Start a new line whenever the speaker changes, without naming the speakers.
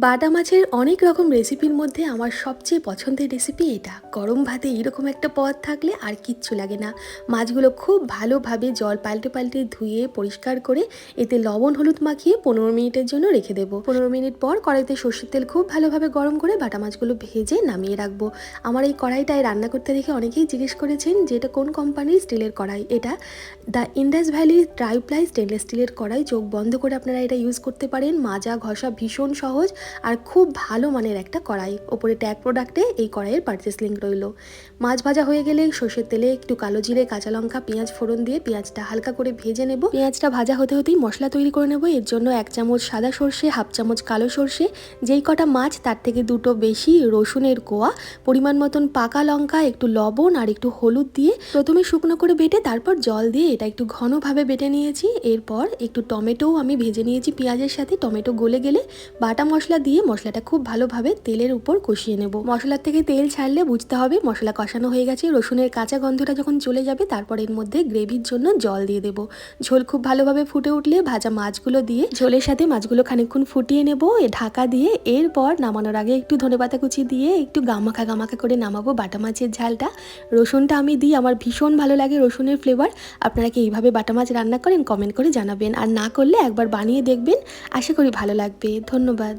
বাটা মাছের অনেক রকম রেসিপির মধ্যে আমার সবচেয়ে পছন্দের রেসিপি এটা। গরম ভাতে এরকম একটা পদ থাকলে আর কিচ্ছু লাগে না। মাছগুলো খুব ভালোভাবে জল পাল্টে পাল্টে ধুয়ে পরিষ্কার করে এতে লবণ হলুদ মাখিয়ে 15 মিনিটের জন্য রেখে দেবো। 15 মিনিট পর কড়াইতে সর্ষের তেল খুব ভালোভাবে গরম করে বাটা মাছগুলো ভেজে নামিয়ে রাখবো। আমার এই কড়াইটায় রান্না করতে দেখে অনেকেই জিজ্ঞেস করেছেন যে এটা কোন কোম্পানির স্টিলের কড়াই। এটা দ্য ইন্ডাস ভ্যালি ট্রাইপ্লাই স্টেনলেস স্টিলের কড়াই। চোখ বন্ধ করে আপনারা এটা ইউজ করতে পারেন। মাজা ঘষা ভীষণ সহজ আর খুব ভালো মানের একটা কড়াই। ওপরে ট্যাগ প্রোডাক্টে এই কড়াইয়ের পারচেস লিঙ্ক রইল। মাছ ভাজা হয়ে গেলে সর্ষের তেলে একটু কালো জিরে কাঁচা লঙ্কা পেঁয়াজ ফোড়ন দিয়ে পেঁয়াজটা হালকা করে ভেজে নেব। পেঁয়াজটা ভাজা হতে হতেই মশলা তৈরি করে নেব। এর জন্য 1 চামচ সাদা সর্ষে, হাফ চামচ কালো সর্ষে, যেই কটা মাছ তার থেকে 2টো বেশি রসুনের কোয়া, পরিমাণ মতন পাকা লঙ্কা, একটু লবণ আর একটু হলুদ দিয়ে প্রথমে শুকনো করে বেটে তারপর জল দিয়ে এটা একটু ঘনভাবে বেটে নিয়েছি। এরপর একটু টমেটোও আমি ভেজে নিয়েছি পেঁয়াজের সাথে। টমেটো গলে গেলে বাটা মশলা দিয়ে মশলাটা খুব ভালোভাবে তেলের উপর কষিয়ে নেব। মশলার থেকে তেল ছাড়লে বুঝতে হবে মশলা কষানো হয়ে গেছে। রসুনের কাঁচা গন্ধটা যখন চলে যাবে তারপর এর মধ্যে গ্রেভির জন্য জল দিয়ে দেব। ঝোল খুব ভালোভাবে ফুটে উঠলে ভাজা মাছগুলো দিয়ে ঝোলের সাথে মাছগুলো খানিকক্ষণ ফুটিয়ে নেব ঢাকা দিয়ে। এরপর নামানোর আগে একটু ধনেপাতা কুচি দিয়ে একটু গামাখা গামাখা করে নামাবো বাটা মাছের ঝালটা। রসুনটা আমি দিই, আমার ভীষণ ভালো লাগে রসুনের ফ্লেভার। আপনারা কি এইভাবে বাটা মাছ রান্না করেন? কমেন্ট করে জানাবেন, আর না করলে একবার বানিয়ে দেখবেন, আশা করি ভালো লাগবে। ধন্যবাদ।